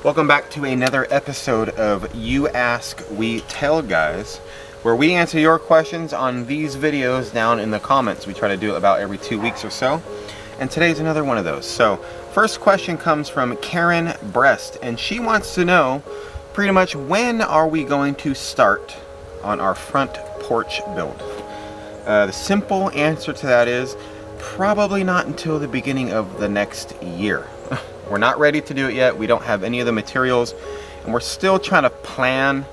Welcome back to another episode of You Ask, We Tell, guys, where we answer your questions on these videos down in the comments. We try to do it about every 2 weeks or so, and today's another one of those. So first question comes from Karen Breast, and she wants to know pretty much when are we going to start on our front porch build. The simple answer to that is probably not until the beginning of the next year. We're not ready to do it yet. We don't have any of the materials, and we're still trying to plan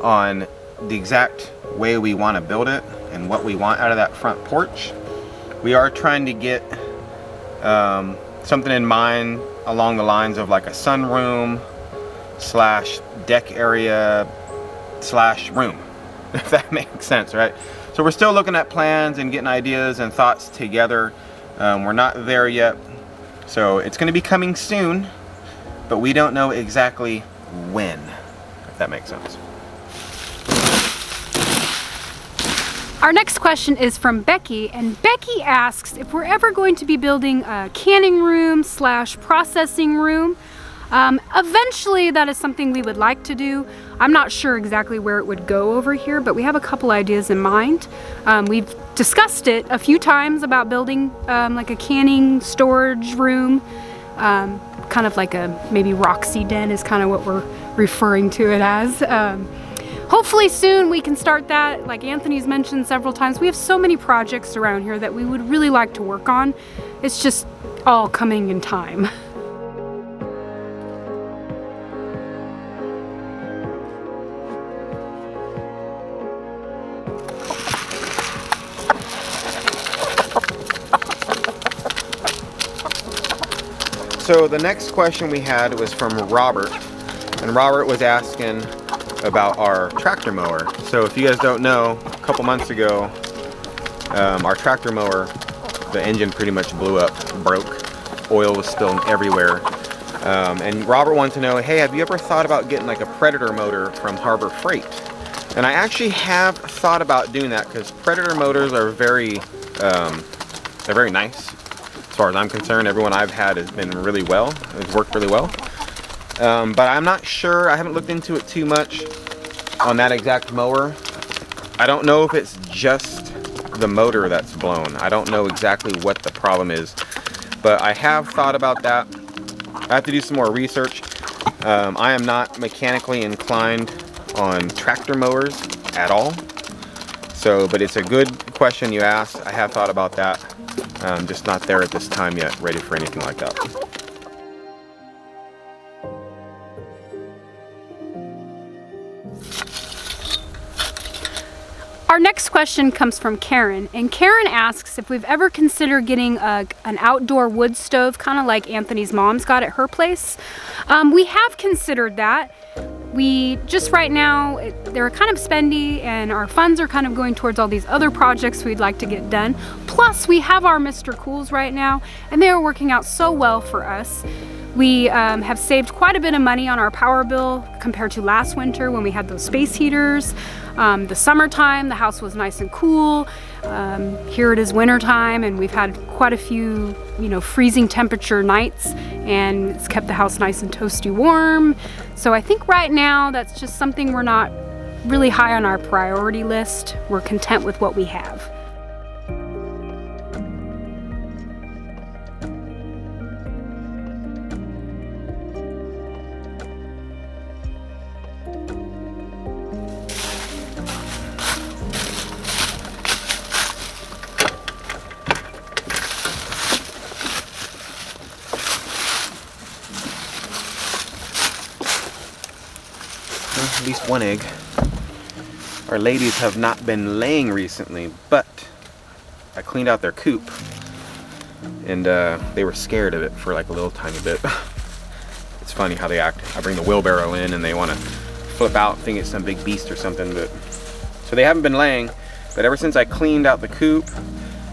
on the exact way we want to build it and what we want out of that front porch. We are trying to get something in mind along the lines of like a sunroom slash deck area slash room, if that makes sense, right? So we're still looking at plans and getting ideas and thoughts together. We're not there yet. So it's going to be coming soon, but we don't know exactly when, if that makes sense. Our next question is from Becky, and Becky asks if we're ever going to be building a canning room slash processing room. Eventually that is something we would like to do. I'm not sure exactly where it would go over here, but we have a couple ideas in mind. We've discussed it a few times about building like a canning storage room, kind of like a maybe Roxy den is kind of what we're referring to it as. Hopefully soon we can start that. Like Anthony's mentioned several times, we have so many projects around here that we would really like to work on. It's just all coming in time. So the next question we had was from Robert, and Robert was asking about our tractor mower. So if you guys don't know, a couple months ago, our tractor mower, the engine pretty much blew up, broke, oil was spilling everywhere. And Robert wanted to know, hey, have you ever thought about getting like a Predator motor from Harbor Freight? And I actually have thought about doing that because Predator motors are they're very nice. As far as I'm concerned, everyone I've had has been really well. It's worked really well. But I'm not sure. I haven't looked into it too much on that exact mower. I don't know if it's just the motor that's blown. I don't know exactly what the problem is. But I have thought about that. I have to do some more research. I am not mechanically inclined on tractor mowers at all. So, but it's a good question you asked. I have thought about that. Just not there at this time yet, ready for anything like that. Our next question comes from Karen, and Karen asks if we've ever considered getting an outdoor wood stove, kind of like Anthony's mom's got at her place. We have considered that. We just right now, they're kind of spendy, and our funds are kind of going towards all these other projects we'd like to get done. Plus, we have our Mr. Cools right now, and they are working out so well for us. We have saved quite a bit of money on our power bill compared to last winter when we had those space heaters. The summertime, the house was nice and cool. Here it is wintertime, and we've had quite a few, freezing temperature nights, and it's kept the house nice and toasty warm. So I think right now that's just something we're not really high on our priority list. We're content with what we have. At least one egg. Our ladies have not been laying recently, but I cleaned out their coop, and they were scared of it for like a little tiny bit. It's funny how they act. I bring the wheelbarrow in and they want to flip out, think it's some big beast or something. But so they haven't been laying, but ever since I cleaned out the coop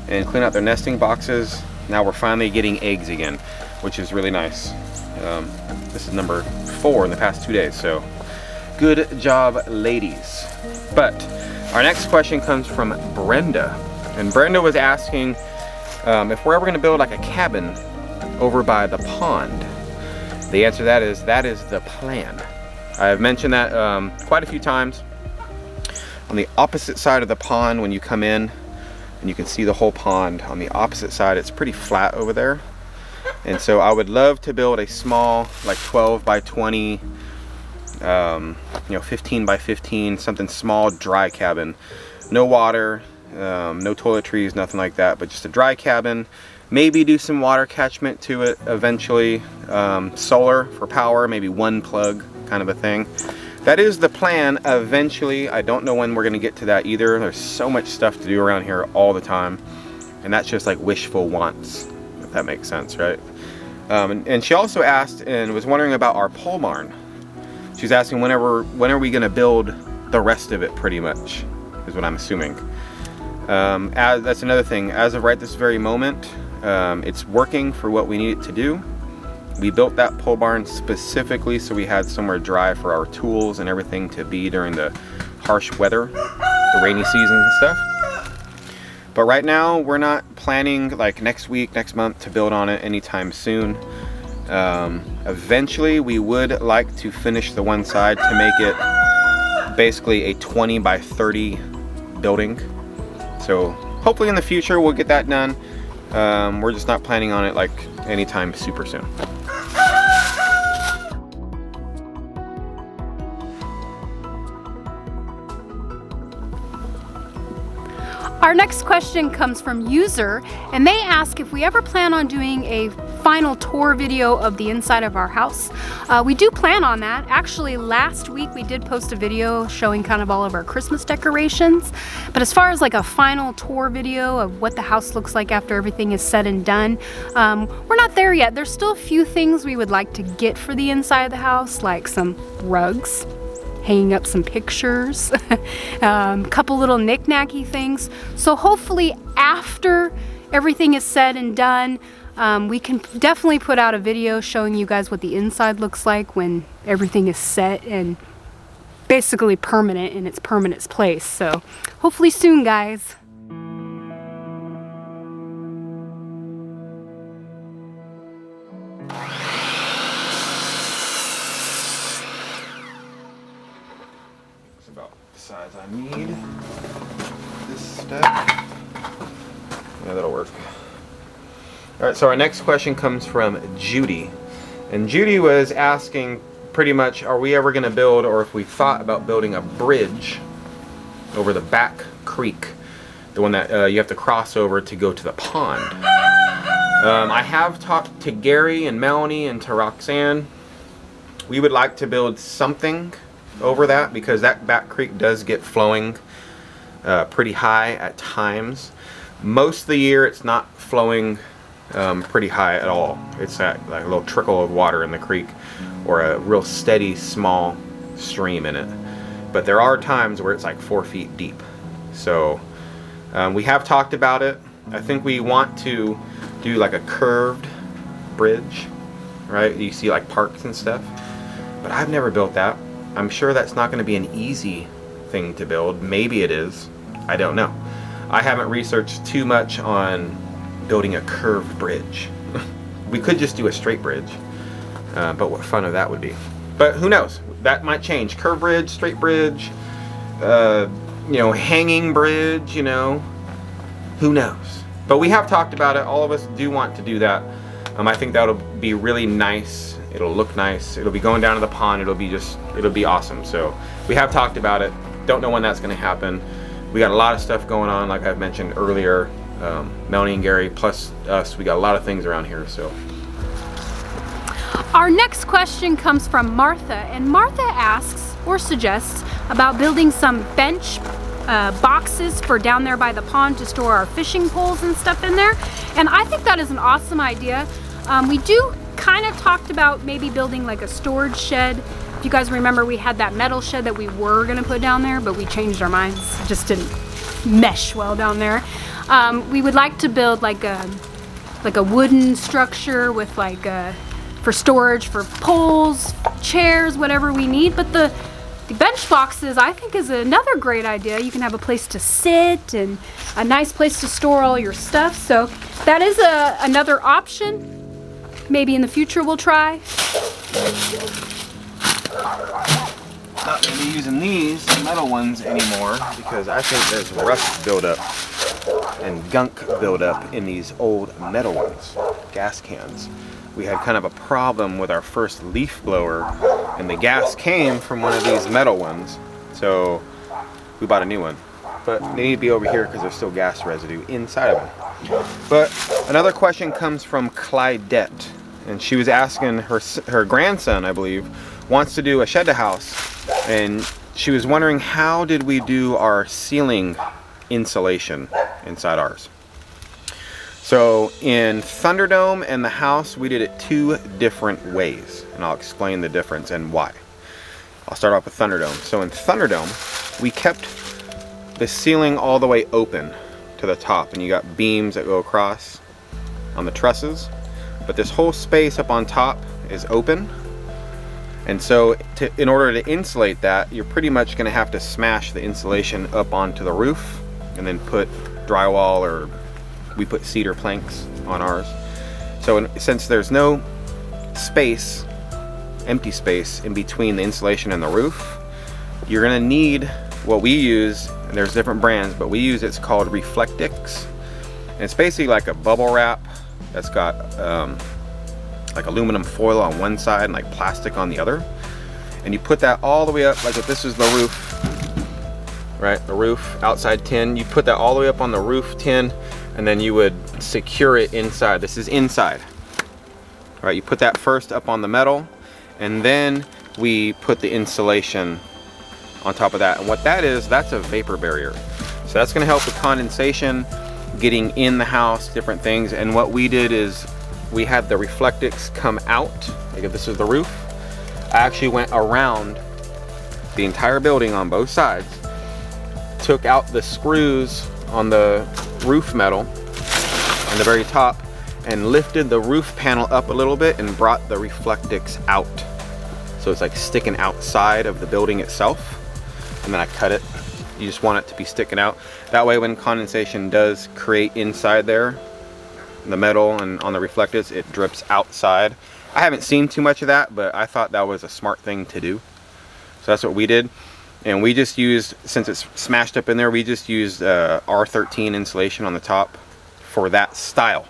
and cleaned out their nesting boxes, now we're finally getting eggs again, which is really nice. This is number 4 in the past 2 days, so good job, ladies. But our next question comes from Brenda, and Brenda was asking if we're ever going to build like a cabin over by the pond. The answer to that is the plan. I've mentioned that quite a few times. On the opposite side of the pond, when you come in and you can see the whole pond, on the opposite side it's pretty flat over there. And so I would love to build a small, like 12 by 20, you know, 15 by 15, something small, dry cabin. No water, no toiletries, nothing like that, but just a dry cabin. Maybe do some water catchment to it eventually. Solar for power, maybe one plug kind of a thing. That is the plan eventually. I don't know when we're gonna get to that either. There's so much stuff to do around here all the time. And that's just like wishful wants, if that makes sense, right? And she also asked and was wondering about our pole barn. She's asking when are we gonna build the rest of it, pretty much, is what I'm assuming. That's another thing. As of right this very moment, it's working for what we need it to do. We built that pole barn specifically so we had somewhere dry for our tools and everything to be during the harsh weather, the rainy seasons and stuff. But right now we're not planning like next week, next month to build on it anytime soon. Eventually we would like to finish the one side to make it basically a 20 by 30 building. So hopefully in the future we'll get that done. We're just not planning on it like anytime super soon. Our next question comes from user, and they ask if we ever plan on doing a final tour video of the inside of our house. We do plan on that. Actually, last week we did post a video showing kind of all of our Christmas decorations. But as far as like a final tour video of what the house looks like after everything is said and done, we're not there yet. There's still a few things we would like to get for the inside of the house, like some rugs, hanging up some pictures, couple little knick-knacky things. So hopefully after everything is said and done, we can definitely put out a video showing you guys what the inside looks like when everything is set and basically permanent in its permanent place. So hopefully soon, guys. About the size I need. This step. Yeah, that'll work. Alright, so our next question comes from Judy. And Judy was asking pretty much, are we ever going to build, or if we thought about building a bridge over the back creek, the one that you have to cross over to go to the pond. I have talked to Gary and Melanie and to Roxanne. We would like to build something over that because that back creek does get flowing pretty high at times. Most of the year it's not flowing pretty high at all. It's like a little trickle of water in the creek or a real steady small stream in it. But there are times where it's like 4 feet deep. So we have talked about it. I think we want to do like a curved bridge, right? You see like parks and stuff. But I've never built that. I'm sure that's not going to be an easy thing to build. Maybe it is. I don't know. I haven't researched too much on building a curved bridge. We could just do a straight bridge, but what fun of that would be. But who knows? That might change. Curved bridge, straight bridge, you know, hanging bridge, you know, who knows? But we have talked about it. All of us do want to do that. I think that'll be really nice. It'll look nice. It'll be going down to the pond. It'll be awesome. So we have talked about it. Don't know when that's going to happen. We got a lot of stuff going on, like I've mentioned earlier. Melanie and Gary, plus us, we got a lot of things around here. So our next question comes from Martha, and Martha asks or suggests about building some bench boxes for down there by the pond to store our fishing poles and stuff in there. And I think that is an awesome idea. We do kind of talked about maybe building like a storage shed. If you guys remember, we had that metal shed that we were gonna put down there, but we changed our minds. It just didn't mesh well down there. We would like to build like a wooden structure with like for storage for poles, chairs, whatever we need. But the bench boxes, I think, is another great idea. You can have a place to sit and a nice place to store all your stuff. So that is another option. Maybe in the future we'll try. Not going to be using these metal ones anymore because I think there's rust buildup and gunk buildup in these old metal ones, gas cans. We had kind of a problem with our first leaf blower, and the gas came from one of these metal ones, so we bought a new one. But they need to be over here because there's still gas residue inside of them. But another question comes from Clydette, and she was asking her grandson, I believe, wants to do a shed to house, and she was wondering how did we do our ceiling insulation inside ours. So in Thunderdome and the house, we did it 2 different ways, and I'll explain the difference and why. I'll start off with Thunderdome. So in Thunderdome, we kept the ceiling all the way open to the top, and you got beams that go across on the trusses, but this whole space up on top is open. And so in order to insulate that, you're pretty much going to have to smash the insulation up onto the roof and then put drywall, or we put cedar planks on ours. So since there's no space, empty space in between the insulation and the roof, you're going to need what we use, and there's different brands, but we use, it's called Reflectix. And it's basically like a bubble wrap that's got like aluminum foil on one side and like plastic on the other. And you put that all the way up, like if this is the roof, right? The roof outside tin, you put that all the way up on the roof tin, and then you would secure it inside. This is inside. All right, you put that first up on the metal, and then we put the insulation on top of that. And what that is, that's a vapor barrier. So that's gonna help with condensation, getting in the house, different things. And what we did is we had the Reflectix come out, like if this is the roof. I actually went around the entire building on both sides, took out the screws on the roof metal on the very top, and lifted the roof panel up a little bit and brought the Reflectix out. So it's like sticking outside of the building itself. And then I cut it. You just want it to be sticking out. That way when condensation does create inside there, the metal and on the Reflectix, it drips outside. I haven't seen too much of that, but I thought that was a smart thing to do. So that's what we did. And we just used, since it's smashed up in there, we just used R13 insulation on the top for that style.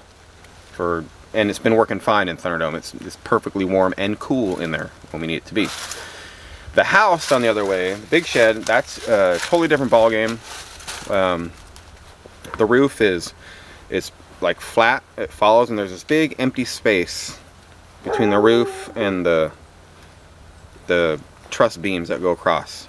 And it's been working fine in Thunderdome. It's perfectly warm and cool in there when we need it to be. The house, on the other way, the big shed, that's a totally different ball game. The roof is like flat, it follows, and there's this big empty space between the roof and the truss beams that go across.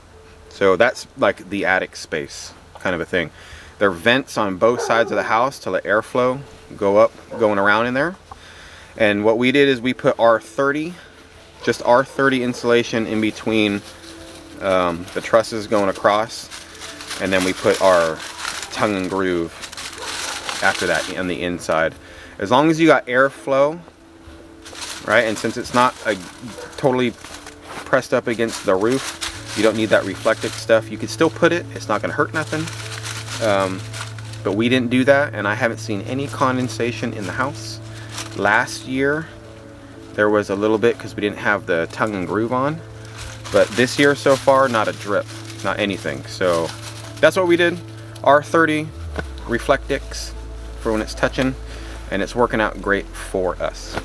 So that's like the attic space kind of a thing. There are vents on both sides of the house to let airflow go up, going around in there. And what we did is we put R30, just R30 insulation in between the trusses going across, and then we put our tongue and groove after that on the inside. As long as you got airflow, right, and since it's not totally pressed up against the roof, you don't need that Reflectix stuff. You could still put it, it's not going to hurt nothing. But we didn't do that, and I haven't seen any condensation in the house. Last year there was a little bit because we didn't have the tongue and groove on, but this year so far, not a drip, not anything. So that's what we did. R30 Reflectix for when it's touching, and it's working out great for us.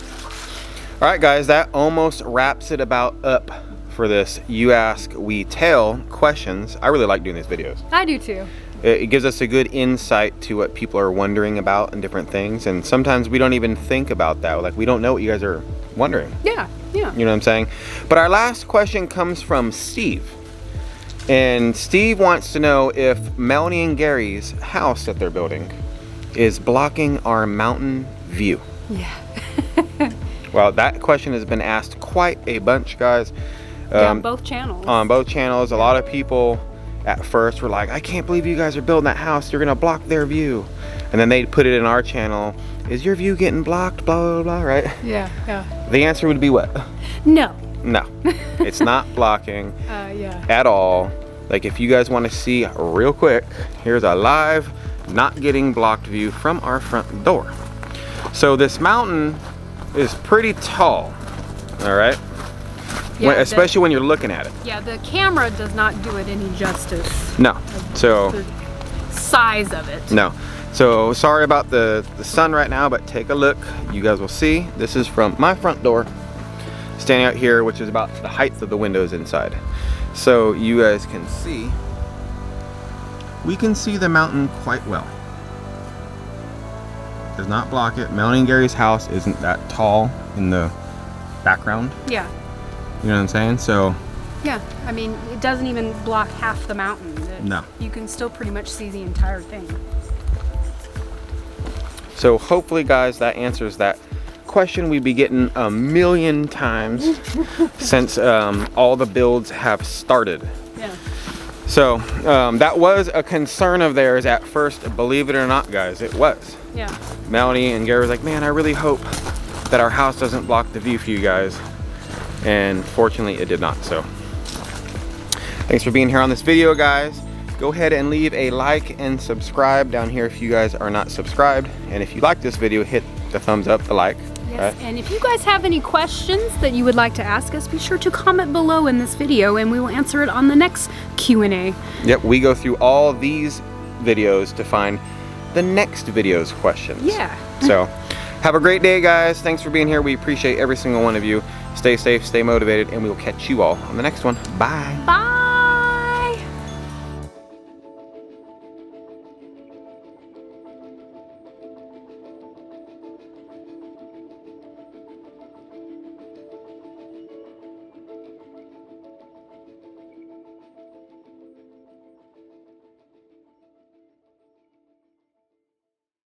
All right guys, that almost wraps it about up for this You Ask We Tell questions. I really like doing these videos. I do too. It gives us a good insight to what people are wondering about and different things, and sometimes we don't even think about that. Like, we don't know what you guys are wondering. Yeah. You know what I'm saying? But our last question comes from Steve. And Steve wants to know if Melanie and Gary's house that they're building is blocking our mountain view. Yeah. Well, that question has been asked quite a bunch, guys. On both channels. On both channels. A lot of people at first were like, I can't believe you guys are building that house. You're going to block their view. And then they put it in our channel. Is your view getting blocked? Blah, blah, blah, right? Yeah. The answer would be what? No. No. It's not blocking at all. Like, if you guys want to see real quick, here's a live, not getting blocked view from our front door. So this mountain is pretty tall, all right? Yeah, especially when you're looking at it. Yeah, the camera does not do it any justice. No. So the size of it. no. So sorry about the sun right now, but take a look. You guys will see. This is from my front door, standing out here, which is about the height of the windows inside. So you guys can see, we can see the mountain quite well. Does not block it. Melanie and Gary's house isn't that tall in the background. Yeah. You know what I'm saying? So yeah, I mean, it doesn't even block half the mountain. No. You can still pretty much see the entire thing. So hopefully, guys, that answers that question we've been getting a million times since all the builds have started. Yeah. So that was a concern of theirs at first, believe it or not, guys, it was. Yeah. Melanie and Gary was like, man, I really hope that our house doesn't block the view for you guys. And fortunately, it did not. So thanks for being here on this video, guys. Go ahead and leave a like and subscribe down here if you guys are not subscribed. And if you like this video, hit the thumbs up, the like. Yes, right? And if you guys have any questions that you would like to ask us, be sure to comment below in this video and we will answer it on the next Q&A. Yep, we go through all these videos to find the next video's questions. Yeah. So have a great day, guys. Thanks for being here. We appreciate every single one of you. Stay safe, stay motivated, and we will catch you all on the next one. Bye. Bye.